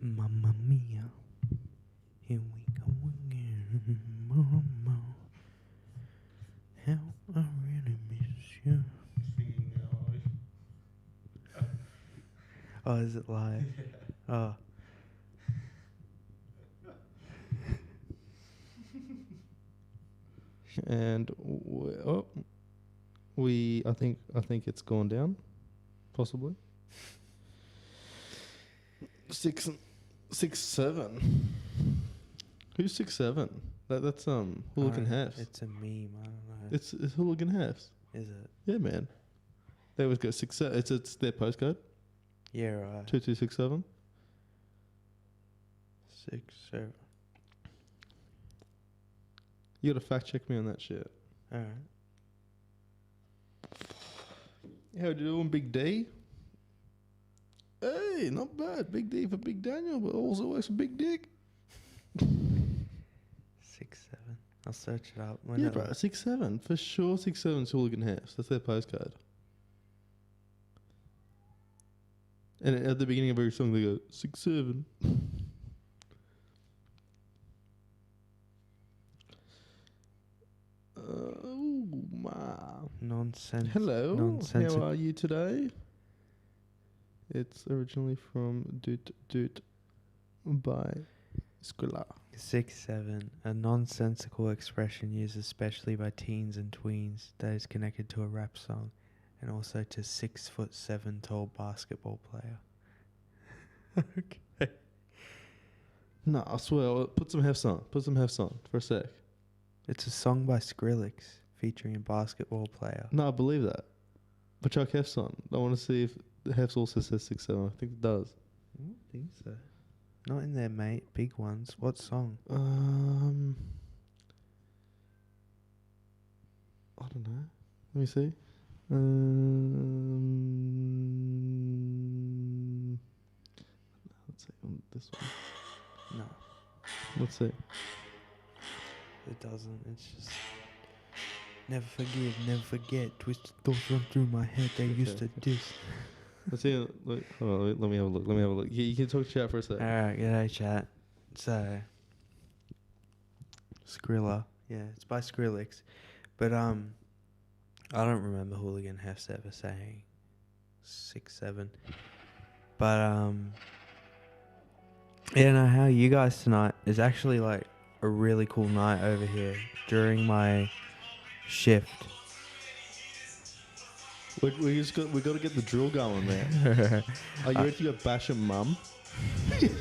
Mamma mia, here we go again. Mama, how I really miss you. Oh, is it live? Oh. And I think it's gone down, possibly. 6'7". Who's 6'7"? That's Hooligan Halves. It's a meme. I don't know. It's Hooligan Halves. Is it? Yeah, man. They always go 6'7". It's their postcode. Yeah, right. 2267. 6'7". You gotta fact check me on that shit. Alright. How you doing, Big D? Hey, not bad. Big D for Big Daniel, but also works for Big Dick. 6'7". I'll search it up. Yeah, bro. 6'7". For sure, 6'7's Hooligan House. That's their postcode. And at the beginning of every song, they go, 6'7". Oh, my. Nonsense. Hello. Nonsensical. How are you today? It's originally from Doot Doot by Skrilla. 6'7", a nonsensical expression used especially by teens and tweens that is connected to a rap song and also to 6'7" tall basketball player. Okay. No, I swear. Put some hefts on. Put some hefts on for a sec. It's a song by Skrillex featuring a basketball player. No, I believe that. But chuck hefts on. I want to see if the hefts also says 6'7". I think it does. I don't think so. Not in there, mate. Big ones. What song? I don't know. Let me see. Let's see on this one. No, Let's see. it doesn't. It's just never forgive, never forget. Twisted thoughts run through my head. They used to diss. Let's see. Look, hold on, let me have a look. Let me have a look. You can talk to chat for a sec. Alright, g'day chat. So, Skrilla. Yeah, it's by Skrillex. But, I don't remember Hooligan Hefts ever saying 6'7". But, yeah, no, how are you guys tonight? It's actually, like, a really cool night over here during my shift. We got to get the drill going, man. Are you ready to go bash a mum? What do you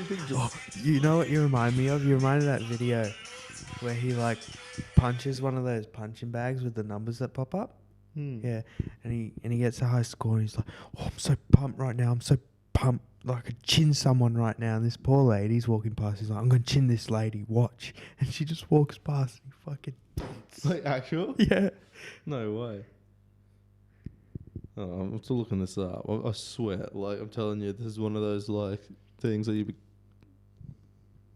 think, Oh, you know what you remind me of? You remind me of that video where he like punches one of those punching bags with the numbers that pop up. Yeah, and he gets a high score and he's like, "Oh, I'm so pumped right now. I'm so pumped. Like I could chin someone right now." And this poor lady's walking past. He's like, "I'm gonna chin this lady. Watch." And she just walks past and he fucking Like actual? yeah. No way. Oh, I'm still looking this up. I swear, like I'm telling you, this is one of those like things that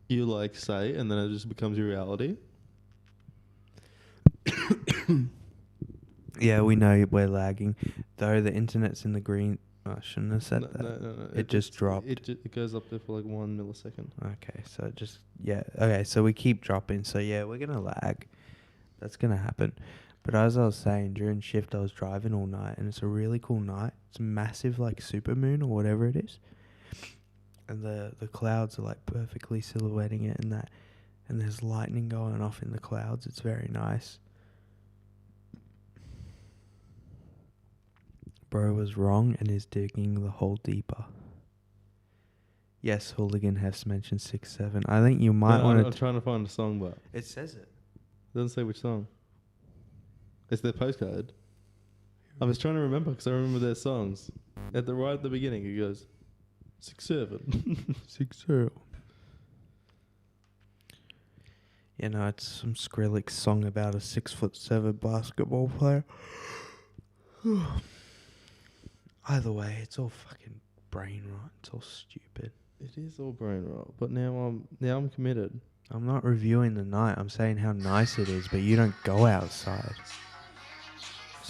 you like say, and then it just becomes your reality. Yeah, we know we're lagging, though. The internet's in the green. I shouldn't have said that. No. It just dropped. It goes up there for like 1 millisecond. Okay, so just yeah. Okay, so we keep dropping. So yeah, we're gonna lag. That's gonna happen. But as I was saying, during shift I was driving all night, and it's a really cool night. It's a massive like supermoon or whatever it is, and the clouds are like perfectly silhouetting it, and there's lightning going off in the clouds. It's very nice. Bro was wrong and is digging the hole deeper. Yes, Hooligan has mentioned 6'7". I think you might want to. I'm trying to find a song, but It says it. it doesn't say which song. It's their postcode. I was trying to remember because I remember their songs. Right at the beginning, it goes 6'7". 6'7". You know, it's some Skrillex song about a 6'7" basketball player. Either way, it's all fucking brain rot. It's all stupid. It is all brain rot, but now I'm committed. I'm not reviewing the night. I'm saying how nice it is, but you don't go outside.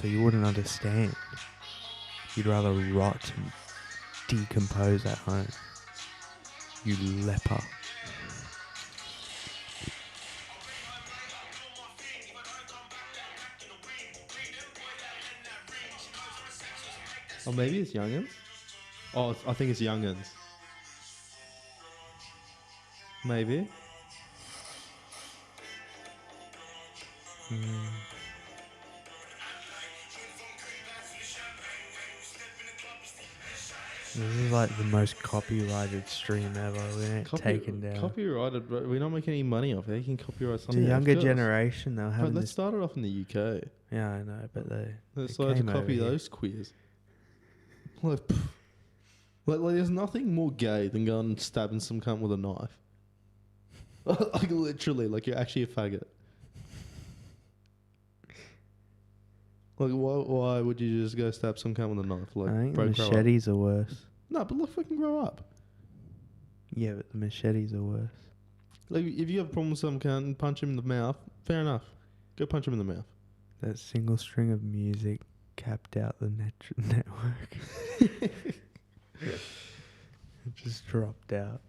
so you wouldn't understand. You'd rather rot and decompose at home. You leper. Or maybe it's Young'uns. Oh, I think it's Young'uns. Maybe. This is like the most copyrighted stream ever. We ain't taken down. Copyrighted, but we don't make any money off it. You can copyright The something. younger generation, they'll But have let's this. start it off in the UK. Yeah, I know, but they Decided to came over copy here. those queers. Like, pff. Like, there's nothing more gay than going and stabbing some cunt with a knife. Like, literally, like you're actually a faggot. Like, why would you just go stab some cunt with a knife? Like, I think bro, the grow up. machetes are worse. No, but like, fucking grow up. Yeah, but the machetes are worse. Like, if you have a problem with some cunt, punch him in the mouth. Fair enough. Go punch him in the mouth. That single string of music capped out the network. It just dropped out.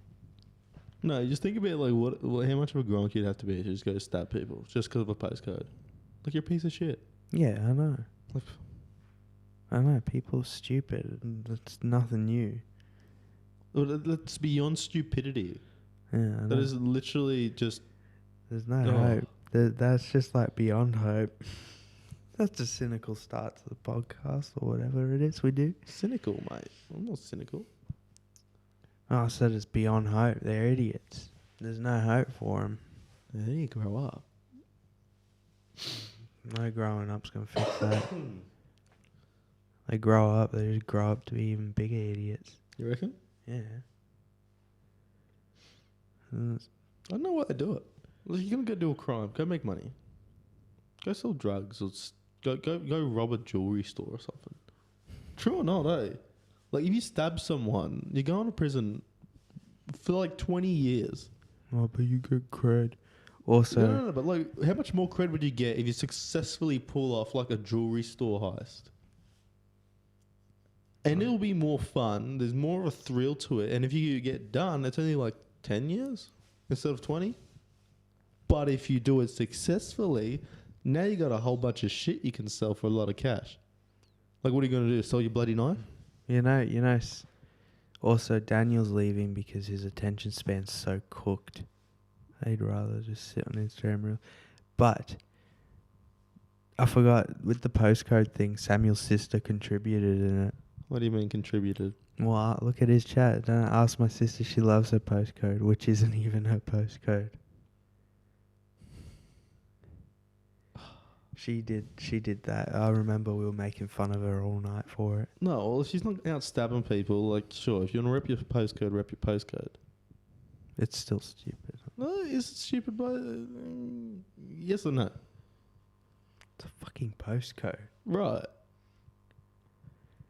No, just think about like how much of a gronk you'd have to be to just go stab people just because of a postcode. Like, you're a piece of shit. Yeah, I know. Like, I know. People are stupid. And it's nothing new. that's beyond stupidity. Yeah, I That know. is literally just. There's no Oh. hope. That's just like beyond hope. That's a cynical start to the podcast or whatever it is we do. Cynical, mate. I'm not cynical. Oh, I said it's beyond hope. They're idiots. There's no hope for them. Yeah, you grow up. No growing up's going to fix that. They grow up, they just grow up to be even bigger idiots. You reckon? Yeah. And it's- I don't know why they do it. Like, you're gonna go do a crime. Go make money. Go sell drugs or go rob a jewelry store or something. True or not, eh? Like, if you stab someone, you're going to prison for like 20 years. Oh, but you get cred. Also, No, but like, how much more cred would you get if you successfully pull off like a jewelry store heist? And it'll be more fun. There's more of a thrill to it. And if you get done, it's only like 10 years instead of 20. But if you do it successfully, now you got a whole bunch of shit you can sell for a lot of cash. Like, what are you going to do? Sell your bloody knife? also Daniel's leaving because his attention span's so cooked. He'd rather just sit on Instagram Reel. But I forgot, with the postcode thing, Samuel's sister contributed in it. What do you mean contributed? Well, look at his chat. Don't I ask my sister, she loves her postcode, which isn't even her postcode. She did that. I remember we were making fun of her all night for it. No, well, if she's not out stabbing people, like, sure, if you want to rep your postcode, rep your postcode. It's still stupid. No, is it stupid? But yes or no? It's a fucking postcode. Right.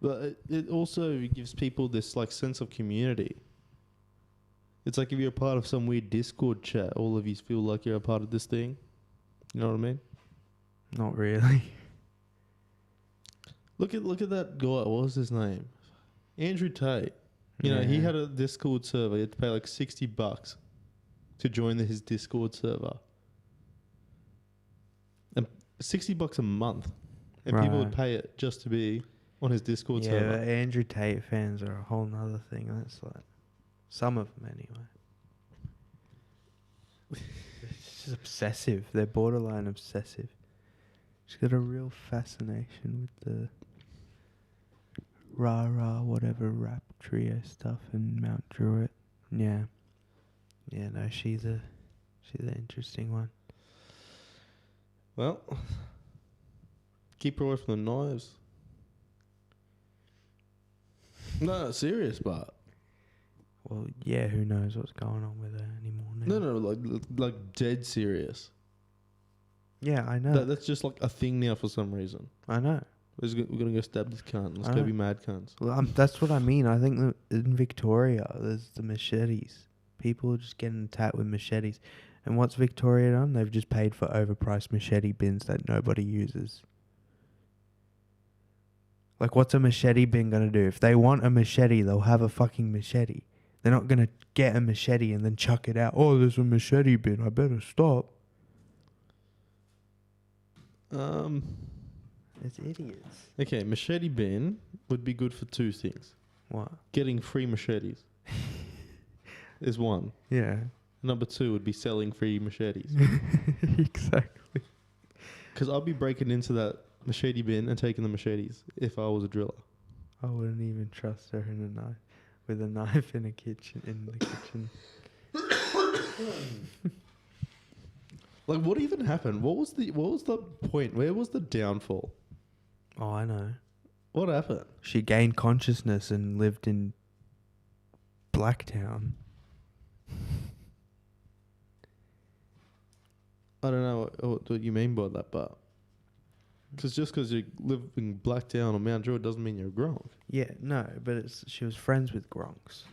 But it also gives people this like sense of community. It's like if you're a part of some weird Discord chat, all of you feel like you're a part of this thing. You know what I mean? Not really. Look at that guy. What was his name? Andrew Tate. You know, he had a Discord server. He had to pay like $60 to join his Discord server. And $60 a month. And people would Right. pay it just to be on his Discord Yeah, server. but Andrew Tate fans are a whole nother thing. That's like some of them anyway. It's just obsessive. They're borderline obsessive. She's got a real fascination with the rah whatever rap trio stuff in Mount Druitt. Yeah. Yeah, no, she's an interesting one. Well, keep her away from the knives. No, serious, but Well, yeah, who knows what's going on with her anymore now. no, like dead serious. Yeah, I know. That's just like a thing now for some reason. I know. We're gonna go stab this cunt. Let's I go know. be mad cunts. Well, that's what I mean. I think in Victoria, there's the machetes. People are just getting attacked with machetes. And what's Victoria done? They've just paid for overpriced machete bins that nobody uses. Like, what's a machete bin gonna do? If they want a machete, they'll have a fucking machete. They're not gonna get a machete and then chuck it out. Oh, there's a machete bin. I better stop. It's idiots. Okay, machete bin would be good for two things. What? Getting free machetes is one. Yeah. Number two would be selling free machetes. Exactly. Because I'll be breaking into that machete bin and taking the machetes if I was a driller. I wouldn't even trust her in a knife with a knife in the kitchen. Like, what even happened? What was the point? Where was the downfall? Oh, I know. What happened? She gained consciousness and lived in Blacktown. I don't know what you mean by that, but because just because you live in Blacktown or Mount Druitt doesn't mean you're a Gronk. Yeah, no, but she was friends with Gronks.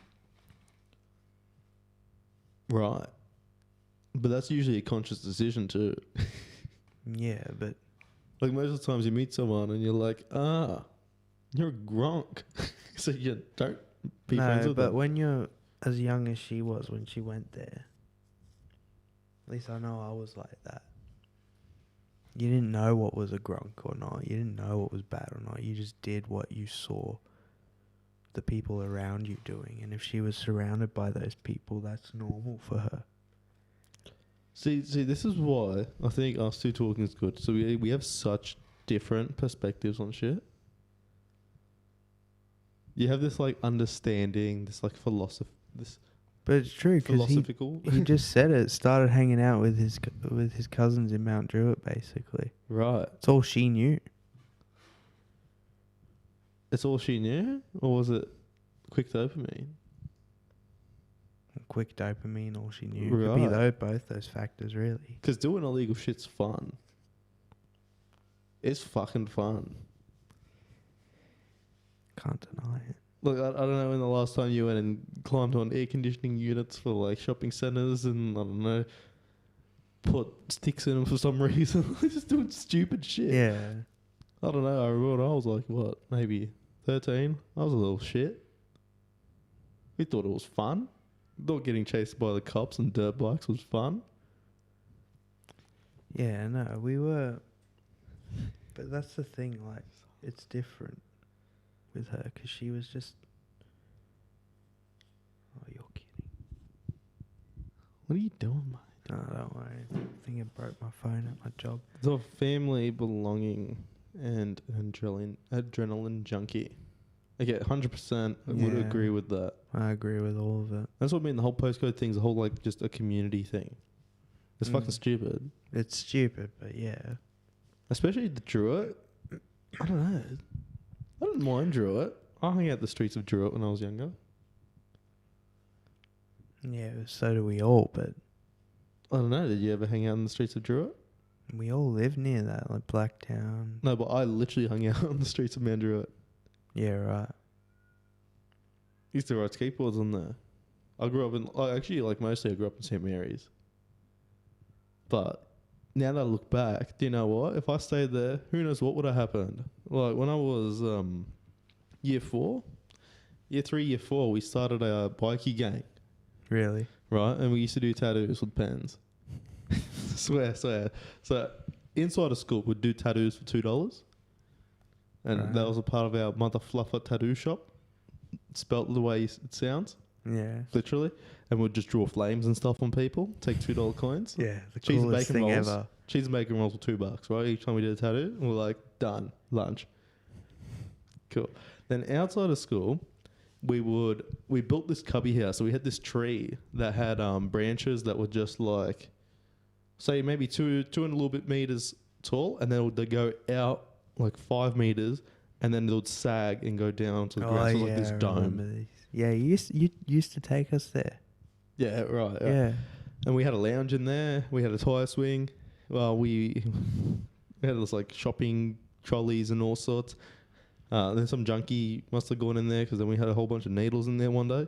Right. But that's usually a conscious decision too. Yeah, but Like most of the times you meet someone and you're like, you're a Gronk. So you don't be friends no, with but them. when you're as young as she was when she went there, at least I know I was like that. You didn't know what was a Gronk or not. You didn't know what was bad or not. You just did what you saw the people around you doing. And if she was surrounded by those people, that's normal for her. See, this is why I think us two talking is good. So we have such different perspectives on shit. You have this like understanding, this like But it's true because philosophical. he just said it. Started hanging out with his cousins in Mount Druitt, basically. Right. It's all she knew. It's all she knew, or was it quick dopamine? Quick dopamine, all she knew. Could be both those factors, really. Because doing illegal shit's fun. It's fucking fun. Can't deny it. Look, I don't know when the last time you went and climbed on air conditioning units for like shopping centres and I don't know, put sticks in them for some reason. Just doing stupid shit. Yeah. I don't know. I remember when I was like, what, maybe 13? I was a little shit. We thought it was fun. Thought getting chased by the cops and dirt bikes was fun. Yeah, no, we were. But that's the thing, like, it's different with her because she was just. Oh, you're kidding. What are you doing, mate? No, don't worry. I think it broke my phone at my job. It's a family belonging and adrenaline junkie. Okay, 100% I would Yeah. agree with that. I agree with all of it. That's what I mean. The whole postcode thing's a whole like just a community thing. It's fucking stupid. It's stupid, but yeah. Especially the Druitt. I don't know. I don't mind Druitt. I hung out the streets of Druitt when I was younger. Yeah, so do we all, but I don't know. Did you ever hang out in the streets of Druitt? we all live near that, like Blacktown. No, but I literally hung out on the streets of Mount Druitt. Yeah, right. Used to ride skateboards on there. I grew up in, mostly I grew up in St. Mary's. But now that I look back, do you know what? If I stayed there, who knows what would have happened? Like when I was year 4, year 3, year 4, we started a bikie gang, Really? right? And we used to do tattoos with pens. swear. So inside of school, we'd do tattoos for $2. And that was a part of our Mother Fluffer tattoo shop. Spelt the way it sounds, Yeah. literally. And we'd just draw flames and stuff on people. Take $2 coins. Yeah, the Cheese and coolest bacon thing rolls. ever. Cheese and bacon rolls were $2, right? Each time we did a tattoo, and we're like, done, lunch. Cool. Then outside of school, we built this cubby house. So we had this tree that had branches that were just like, say maybe two and a little bit meters tall, and then they'd go out like 5 meters, and then they would sag and go down to the ground. So like this I dome. remember these. Yeah, you used to take us there. Yeah, right. Yeah. And we had a lounge in there. We had a tire swing. Well, we had this like shopping trolleys and all sorts. Then some junkie must have gone in there because then we had a whole bunch of needles in there one day.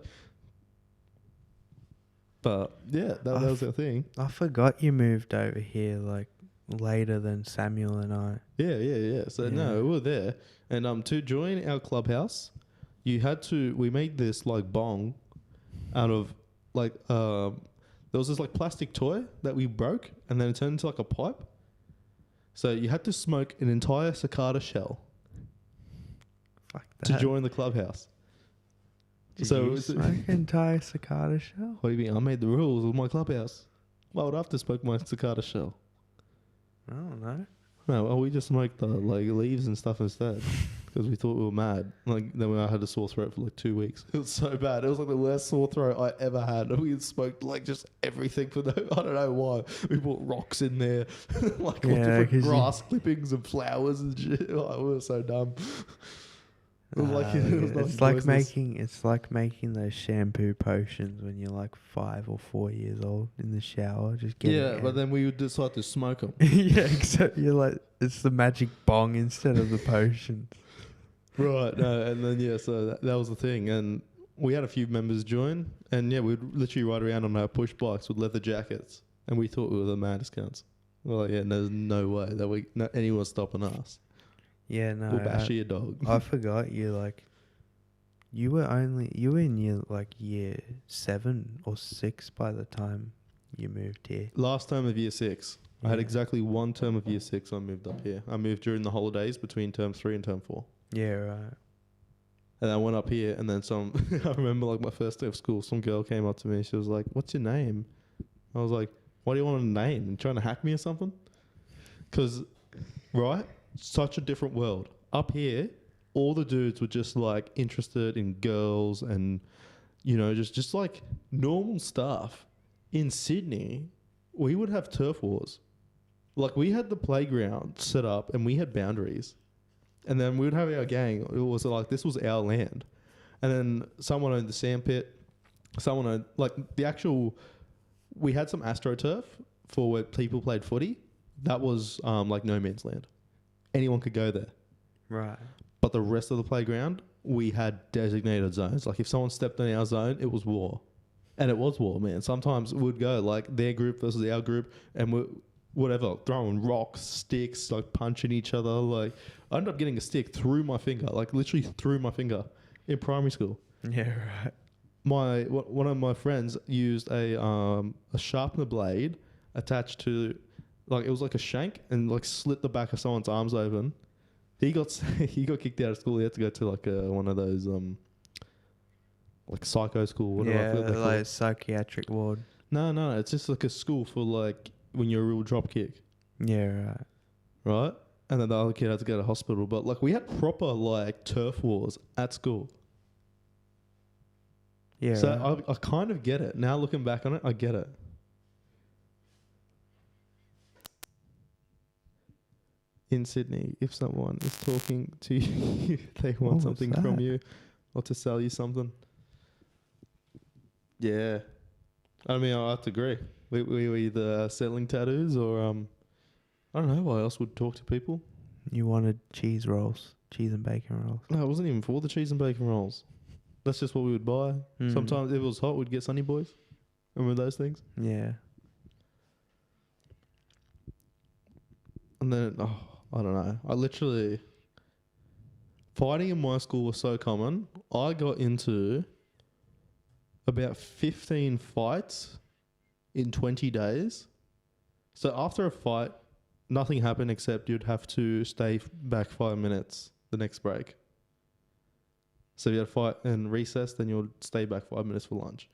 But yeah, that was our thing. I forgot you moved over here like later than Samuel and I. Yeah. So no, Yeah. we were there, and to join our clubhouse, we made this like bong out of like there was this like plastic toy that we broke, and then it turned into like a pipe. So you had to smoke an entire cicada shell Fuck to that. join the clubhouse. Did so you smoke an entire cicada shell? What do you mean? I made the rules with my clubhouse. Why would I have to smoke my cicada shell? I don't know. No, well, we just smoked the like leaves and stuff instead because we thought we were mad. Like then I had a sore throat for like 2 weeks. It was so bad. It was like the worst sore throat I ever had. We had smoked like just everything for the. I don't know why. We put rocks in there, like all Yeah, 'cause different grass clippings and flowers and shit. Oh, we were so dumb. It was like it was it's like making those shampoo potions when you're like 5 or 4 years old in the shower. Just getting Yeah, but then we would decide to smoke them. yeah, except you're like it's the magic bong instead of the potions. Right, no, and then so that was the thing, and we had a few members join, and we'd literally ride around on our push bikes with leather jackets, and we thought we were the maddest cunts. We're like, there's no way that anyone's stopping us. Yeah, no. We'll bash your dog. I forgot you were in year 7 or 6 by the time you moved here. Last term of year 6. I had Yeah. exactly one term of year 6 I moved up here. I moved during the holidays between term 3 and term 4. Yeah, right. And I went up here, and then I remember like my first day of school, some girl came up to me. She was like, "What's your name?" I was like, "What do you want a name? You trying to hack me or something?" Because, right, such a different world. Up here, all the dudes were just like interested in girls and, just like normal stuff. In Sydney, we would have turf wars. Like we had the playground set up and we had boundaries. And then we would have our gang. It was like, this was our land. And then someone owned the sandpit. Someone owned, like, we had some AstroTurf for where people played footy. That was, like, no man's land. Anyone could go there. Right. But the rest of the playground, we had designated zones. Like, if someone stepped on our zone, it was war. And it was war, man. Sometimes we'd go, like, their group versus our group, and we're throwing rocks, sticks, like punching each other. Like I ended up getting a stick through my finger, like literally through my finger in primary school. Yeah, right. One of my friends used a sharpener blade attached to, like it was like a shank, and like slit the back of someone's arms open. He got kicked out of school. He had to go to like one of those like psycho school. Whatever. I forgot they call it. Psychiatric ward. No, it's just like a school for like when you're a real drop kick. Yeah, right. Right? And then the other kid had to go to hospital. But like we had proper like turf wars at school. Yeah. So right. I kind of get it. Now looking back on it, I get it. In Sydney, if someone is talking to you, they want What was something from that? you or to sell you something. Yeah. I mean, I have to agree. We were either selling tattoos or I don't know why else would talk to people. You wanted cheese rolls, cheese and bacon rolls. No, it wasn't even for the cheese and bacon rolls. That's just what we would buy. Mm. Sometimes if it was hot, we'd get Sunny Boys. Remember those things? Yeah. And then, I don't know. I literally... Fighting in my school was so common. I got into about 15 fights in 20 days. So after a fight, nothing happened except you'd have to stay back 5 minutes the next break. So if you had a fight and recess, then you'll stay back 5 minutes for lunch.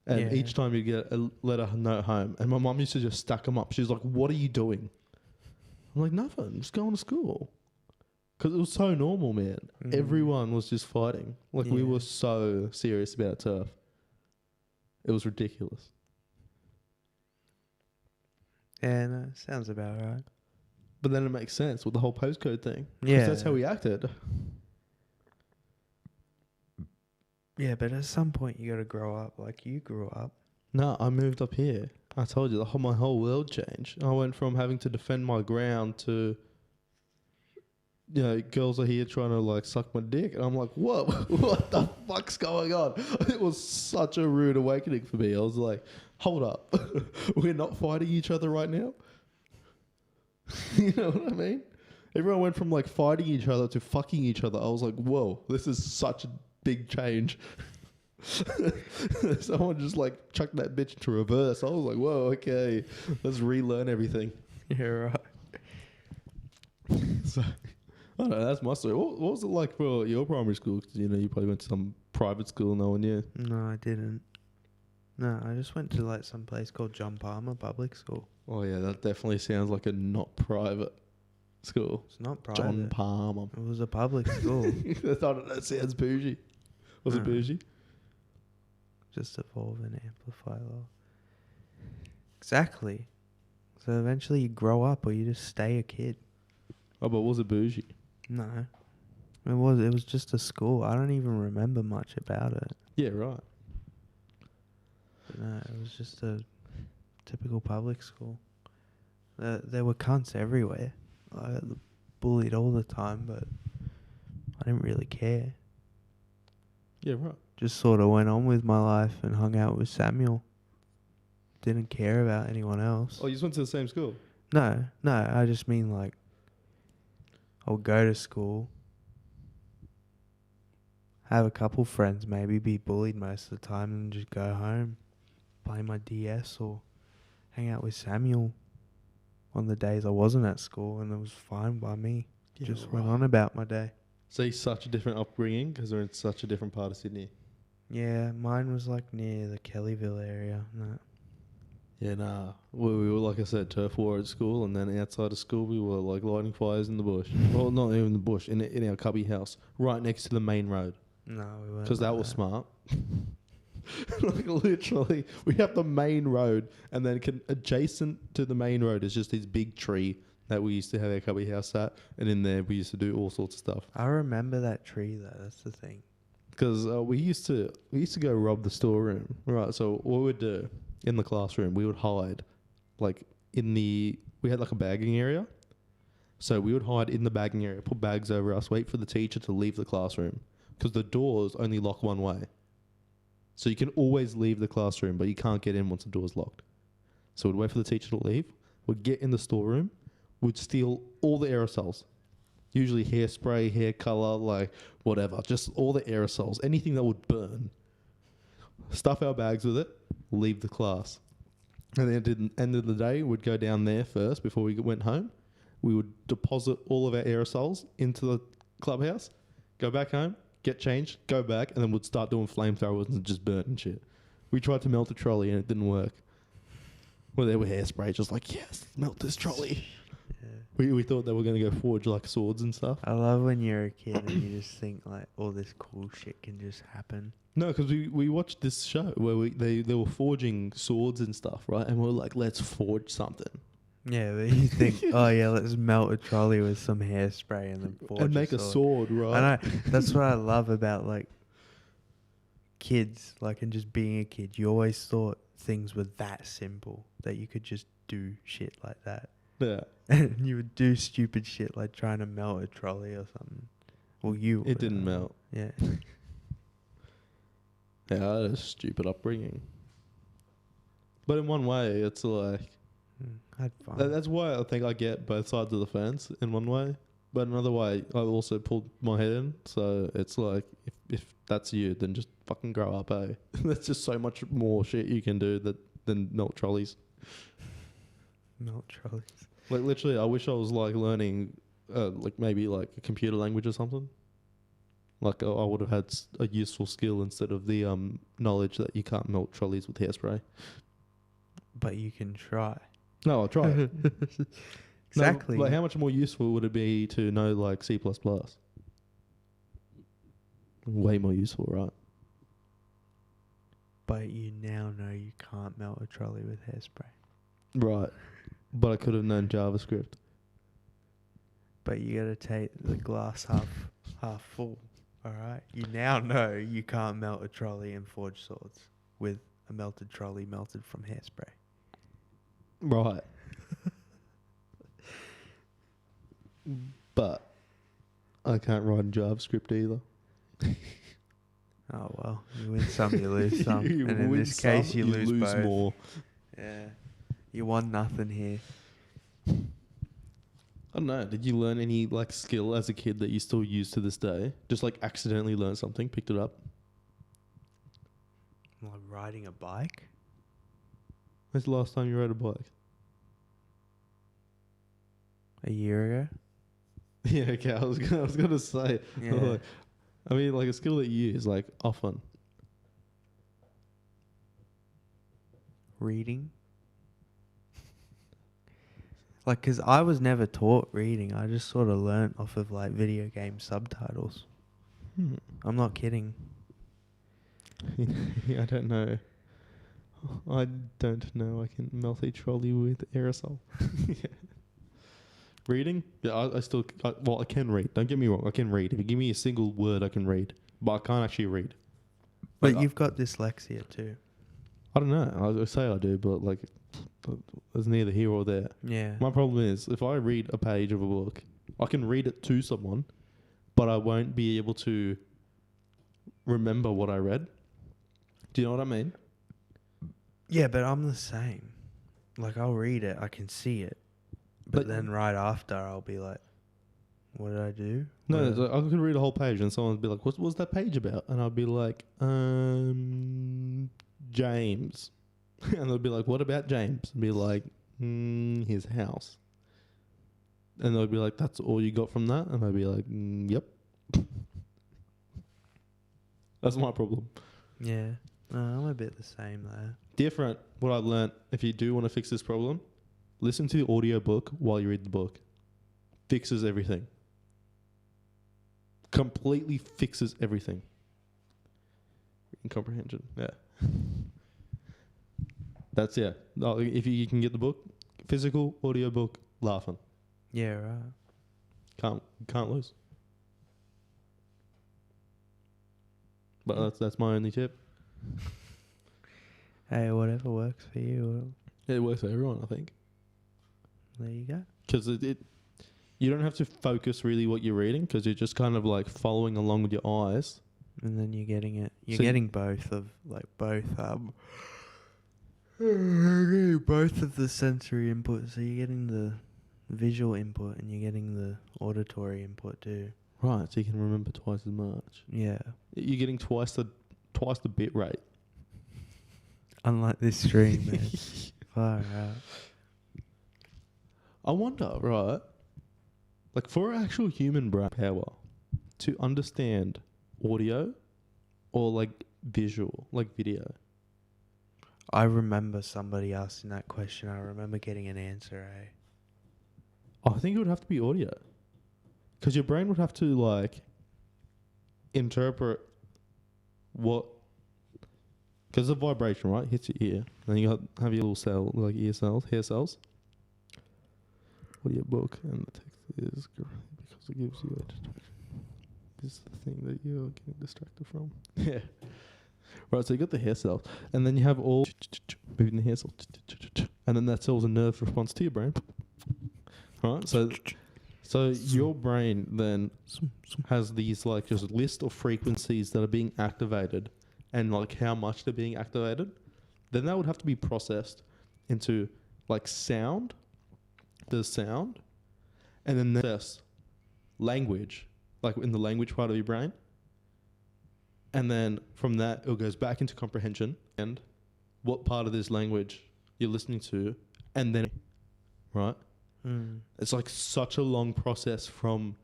And Yeah. each time you get a letter note home. And my mum used to just stack them up. She's like, "What are you doing?" I'm like, "Nothing. I'm just going to school." Because it was so normal, man. Mm. Everyone was just fighting. Like, we Yeah. were so serious about turf. It was ridiculous. Yeah, no, sounds about right. But then it makes sense with the whole postcode thing. 'Cause Yeah. that's how we acted. Yeah, but at some point you got to grow up. Like you grew up. No, I moved up here. I told you, my whole world changed. I went from having to defend my ground to, girls are here trying to like suck my dick. And I'm like, whoa, what the fuck's going on? It was such a rude awakening for me. I was like, hold up. We're not fighting each other right now? You know what I mean? Everyone went from like fighting each other to fucking each other. I was like, whoa, this is such a big change. Someone just like chucked that bitch into reverse. I was like, whoa, okay, let's relearn everything. Yeah, right. So, I don't know, that's my story. What was it like for your primary school? 'Cause, you know, you probably went to some private school, no one knew. No, I didn't. No, I just went to like some place called John Palmer Public School. Oh yeah, that definitely sounds like a not private school. It's not private. John Palmer. It was a public school. That sounds bougie. Was it No. bougie? Just evolve and amplify law. Exactly. So eventually you grow up or you just stay a kid. Oh, but was it bougie? No. It was just a school. I don't even remember much about it. Yeah, right. But no, it was just a typical public school. There were cunts everywhere. I got bullied all the time, but I didn't really care. Yeah, right. Just sort of went on with my life and hung out with Samuel. Didn't care about anyone else. Oh, you just went to the same school? No, I just mean like I'll go to school, have a couple friends, maybe be bullied most of the time, and just go home, play my DS or hang out with Samuel on the days I wasn't at school, and it was fine by me. Yeah, Just went on about my day. So he's such a different upbringing because they're in such a different part of Sydney. Yeah, mine was like near the Kellyville area. No. Yeah, nah. We were, like I said, turf war at school, and then outside of school, we were like lighting fires in the bush. Well, not even the bush, in our cubby house, right next to the main road. No, we weren't. Because that like was smart. Like literally, we have the main road, and then adjacent to the main road is just this big tree that we used to have our cubby house at, and in there we used to do all sorts of stuff. I remember that tree though. That's the thing. Because we used to go rob the storeroom, right? So what we'd do in the classroom, we would hide, like we had like a bagging area, so we would hide in the bagging area, put bags over us, wait for the teacher to leave the classroom, because the doors only lock one way, so you can always leave the classroom, but you can't get in once the door's locked. So we'd wait for the teacher to leave, we'd get in the storeroom, we'd steal all the aerosols. Usually hairspray, hair color, like whatever. Just all the aerosols. Anything that would burn. Stuff our bags with it. Leave the class. And then at the end of the day, we'd go down there first before we went home. We would deposit all of our aerosols into the clubhouse. Go back home. Get changed. Go back. And then we'd start doing flamethrowers and just burn and shit. We tried to melt a trolley and it didn't work. Well, there were hairspray. Just like, yes, melt this trolley. Yeah. We thought they were going to go forge like swords and stuff. I love when you're a kid and you just think like all this cool shit can just happen. No, because we watched this show where they were forging swords and stuff, right? And we were like, let's forge something. Yeah, but you think, oh yeah, let's melt a trolley with some hairspray and then forge And make a sword, right? I know. That's what I love about like kids, like, and just being a kid. You always thought things were that simple that you could just do shit like that. Yeah. And you would do stupid shit like trying to melt a trolley or something. Well, you It didn't melt. Yeah. Yeah, that is stupid upbringing. But in one way, it's like... I had fun. That's why I think I get both sides of the fence in one way. But another way, I also pulled my head in. So it's like, if that's you, then just fucking grow up, eh? There's just so much more shit you can do than melt trolleys. Melt trolleys. Like literally, I wish I was like learning, like maybe like a computer language or something. Like I would have had a useful skill instead of the knowledge that you can't melt trolleys with hairspray. But you can try. No, I'll try it. Exactly. No, like how much more useful would it be to know like C++? Way more useful, right? But you now know you can't melt a trolley with hairspray. Right. But I could have known JavaScript. But you gotta take the glass half full. Alright? You now know you can't melt a trolley and forge swords with a melted trolley melted from hairspray. Right. But I can't write in JavaScript either. Oh well. You win some, you lose some. You and in win this case some, you lose both. more. Yeah. You won nothing here. I don't know. Did you learn any like skill as a kid that you still use to this day? Just like accidentally learned something, picked it up. Like riding a bike? When's the last time you rode a bike? A year ago? Yeah, okay. I was gonna say. Yeah. Like, I mean, like a skill that you use like often. Reading? Like, because I was never taught reading. I just sort of learnt off of, like, video game subtitles. I'm not kidding. I don't know. I don't know. I can melt a trolley with aerosol. Reading? Yeah, I can read. Don't get me wrong. I can read. If you give me a single word, I can read. But I can't actually read. But Like, you've got dyslexia too. I don't know. I say I do, but like, it's neither here or there. Yeah. My problem is, if I read a page of a book, I can read it to someone, but I won't be able to remember what I read. Do you know what I mean? Yeah, but I'm the same. Like, I'll read it, I can see it. But But- then right after, I'll be like, what did I do? No, What it's like, I could read a whole page and someone would be like, what was that page about? And I'd be like, James. And they'd be like, what about James? I'd be like, his house. And they'd be like, that's all you got from that? And I'd be like, yep. That's my problem. Yeah. No, I'm a bit the same there. Different. What I've learnt, if you do want to fix this problem, listen to the audio book while you read the book. Fixes everything. Completely fixes everything. In comprehension. Yeah. That's No, if you can get the book, physical audio book, laughing. Yeah, right. Can't lose. But that's my only tip. Hey, whatever works for you. It works for everyone, I think. There you go. Because you don't have to focus really what you're reading, because you're just kind of like following along with your eyes. And then you're getting it. You're So getting both of both of the sensory input. So you're getting the visual input and you're getting the auditory input too. Right, so you can remember twice as much. Yeah. You're getting twice the bit rate. Unlike this stream, man. Far out. I wonder, right? Like for actual human brain power to understand audio or like visual, like video. I remember somebody asking that question. I remember getting an answer, I think it would have to be audio. Because your brain would have to like interpret what. Because the vibration, right, hits your ear. Then you have your little cell, like ear cells, hair cells. Audio book, and the text is because it gives you a distraction. This is the thing that you're getting distracted from. Yeah. Right, so you got the hair cells, and then you have all moving the hair cells, and then that cell's a nerve response to your brain. Right, so your brain then has these like just list of frequencies that are being activated, and like how much they're being activated. Then that would have to be processed into like sound. There's sound, and then there's language, like in the language part of your brain. And then from that, it goes back into comprehension and what part of this language you're listening to, and then, right? It's like such a long process from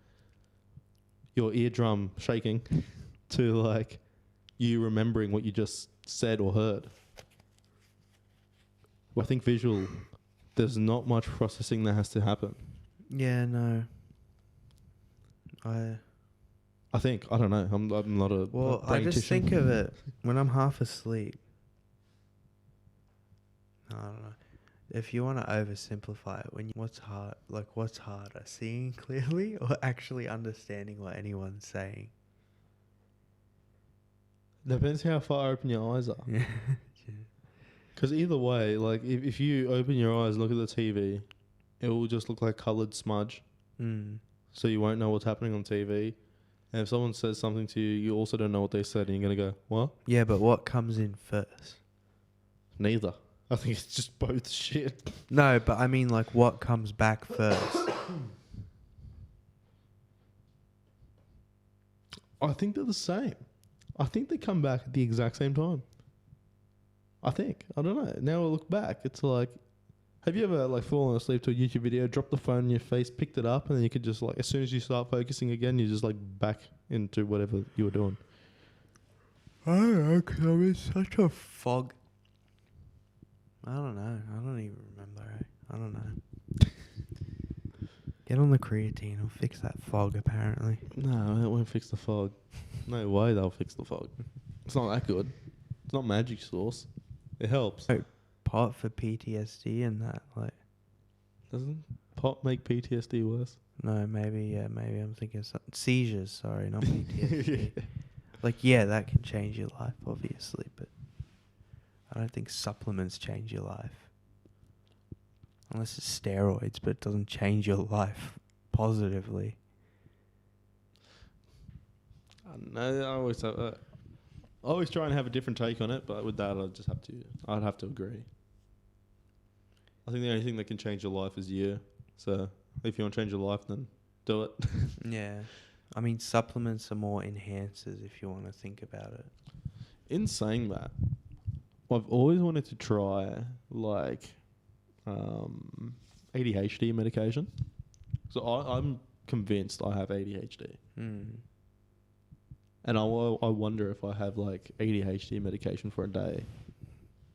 your eardrum shaking to like you remembering what you just said or heard. Well, I think visual, there's not much processing that has to happen. Yeah, no. I think. I don't know. I'm not a Well, I just brain-tician. think of it when I'm half asleep. I don't know. If you want to oversimplify it, what's harder, seeing clearly or actually understanding what anyone's saying? Depends how far open your eyes are. Yeah. Because either way, like if you open your eyes and look at the TV, it will just look like coloured smudge. So you won't know what's happening on TV. And if someone says something to you, you also don't know what they said, and you're going to go, what? Yeah, but what comes in first? Neither. I think it's just both shit. No, but I mean, like, what comes back first? I think they're the same. I think they come back at the exact same time. I think. I don't know. Now I look back, it's like, have you ever like fallen asleep to a YouTube video, dropped the phone in your face, picked it up, and then you could just like, as soon as you start focusing again, you're just like back into whatever you were doing. I don't know, 'cause I'm in such a fog. I don't know. I don't even remember. I don't know. Get on the creatine. It'll fix that fog, apparently. No, it won't fix the fog. No way they'll fix the fog. It's not that good. It's not magic sauce. It helps. Oh. Pot for PTSD and that, like. Doesn't pot make PTSD worse? No, maybe I'm thinking something. Seizures, sorry, not PTSD. Like, yeah, that can change your life, obviously, but I don't think supplements change your life. Unless it's steroids, but it doesn't change your life positively. No, I always try and have a different take on it, but with that, I'd have to agree. I think the only thing that can change your life is you. So if you want to change your life, then do it. Yeah. I mean, supplements are more enhancers if you want to think about it. In saying that, I've always wanted to try like ADHD medication. So I'm convinced I have ADHD. And I wonder if I have like ADHD medication for a day,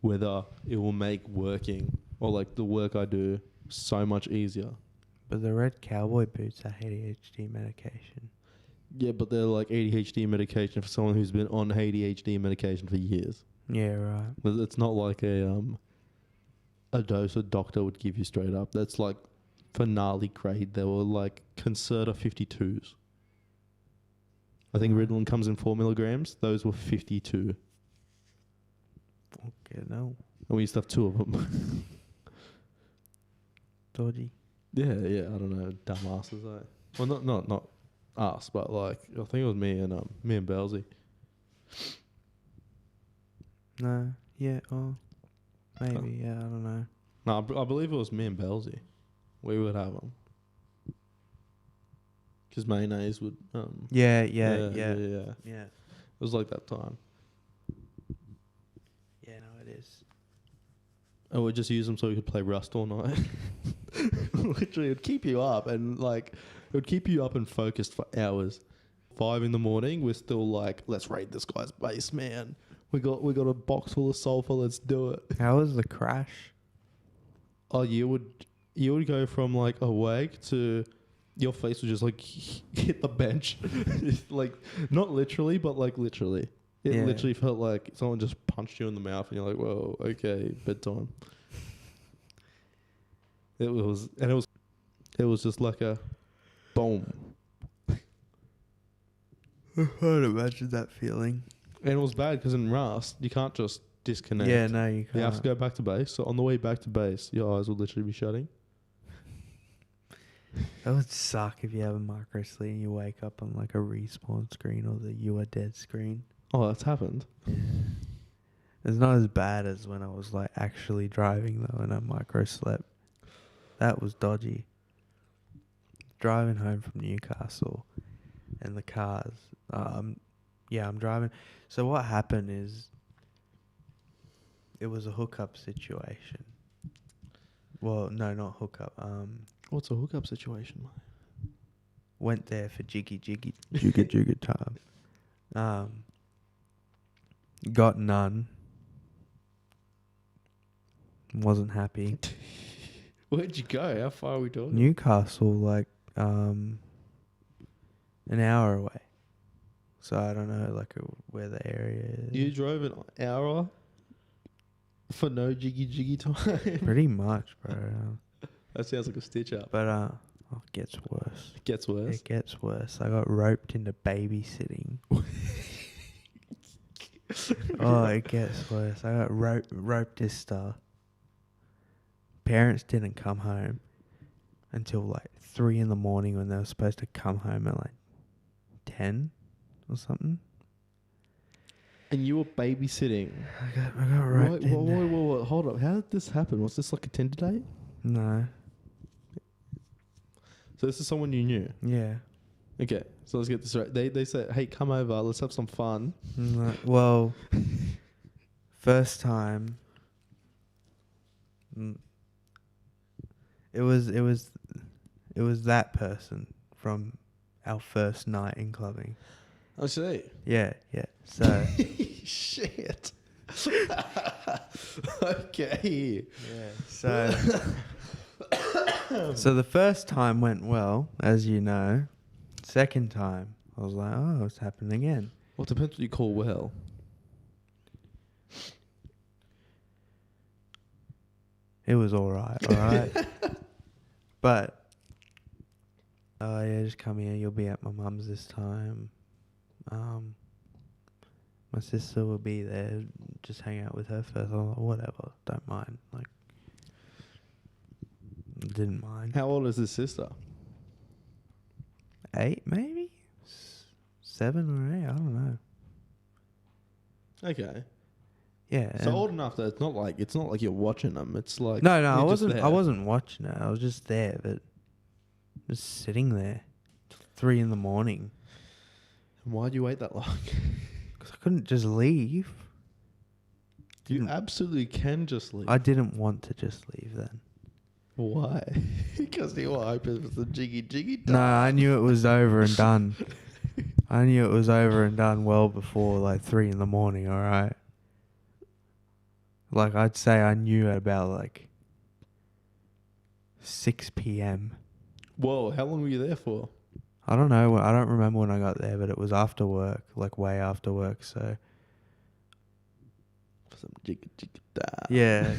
whether it will make working or like the work I do so much easier. But the red cowboy boots are ADHD medication. Yeah, but they're like ADHD medication for someone who's been on ADHD medication for years. Yeah, right. But it's not like a dose a doctor would give you straight up. That's like finale grade. They were like Concerta 52s. I think Ritalin comes in 4 milligrams. Those were 52. Okay, no. And we used to have 2 of them. Dodgy. Yeah, I don't know, dumbasses. Well, not us, but like I think it was me and Belzy. No, yeah, maybe, yeah, I don't know. No, I believe it was me and Belzy. We would have them. Because mayonnaise would. Yeah. It Yeah, was like that time. yeah, no, it is. And we'd just use them so we could play Rust all night. Literally, it would keep you up and like it would keep you up and focused for hours. 5 a.m, we're still like, let's raid this guy's base, man. We got a box full of sulfur. Let's do it. How was the crash? Oh, you would go from like awake to your face would just like hit the bench, like not literally, but like literally. It literally felt like someone just punched you in the mouth, and you're like, "Whoa, okay, bedtime." It was just like a boom. I can't imagine that feeling. And it was bad because in Rust you can't just disconnect. Yeah, no, you can't. You have to go back to base. So on the way back to base, your eyes will literally be shutting. That would suck if you have a micro sleep and you wake up on like a respawn screen or the you are dead screen. Oh, that's happened. Yeah. It's not as bad as when I was like actually driving though and I micro slept. That was dodgy. Driving home from Newcastle and the cars. I'm driving. So what happened is it was a hookup situation. Well, no, not hookup. What's a hookup situation, mate? Went there for jiggy time. Got none. Wasn't happy. Where'd you go? How far are we talking? Newcastle, like an hour away. So I don't know, like where the area is. You drove an hour for no jiggy time? Pretty much, bro. That sounds like a stitch up. But it gets worse. It gets worse. It gets worse. I got roped into babysitting. Oh, it gets worse. I got roped this stuff. Parents didn't come home until like 3 a.m. when they were supposed to come home at like 10 or something. And you were babysitting. I got roped in. Whoa, hold up. How did this happen? Was this like a Tinder date? No. So this is someone you knew? Yeah. Okay, so let's get this right. They said, "Hey, come over. Let's have some fun." No, well, first time. mm, It was that person from our first night in clubbing. I see. Yeah, yeah. So Shit. Okay. yeah. So the first time went well, as you know. Second time, I was like, oh, it's happening again. Well, it depends what you call well. It was all right. But oh yeah, just come here. You'll be at my mum's this time. My sister will be there. Just hang out with her first. Or whatever. Don't mind. Like, didn't mind. How old is his sister? 8 maybe, 7 or 8. I don't know. Okay. Yeah. So old enough that it's not like you're watching them. It's like No, you're I just wasn't. there. I wasn't watching it. I was just there, but just sitting there, 3 in the morning, Why'd you wait that long? because I couldn't just leave. You absolutely can just leave. I didn't want to just leave then. Why? Because you were hoping for some jiggy time. No, I knew it was over and done. I knew it was over and done well before like 3 in the morning. All right. Like I'd say, I knew at about like 6 p.m. Whoa, how long were you there for? I don't know. I don't remember when I got there, but it was after work, like way after work. So For some jiggy time. yeah,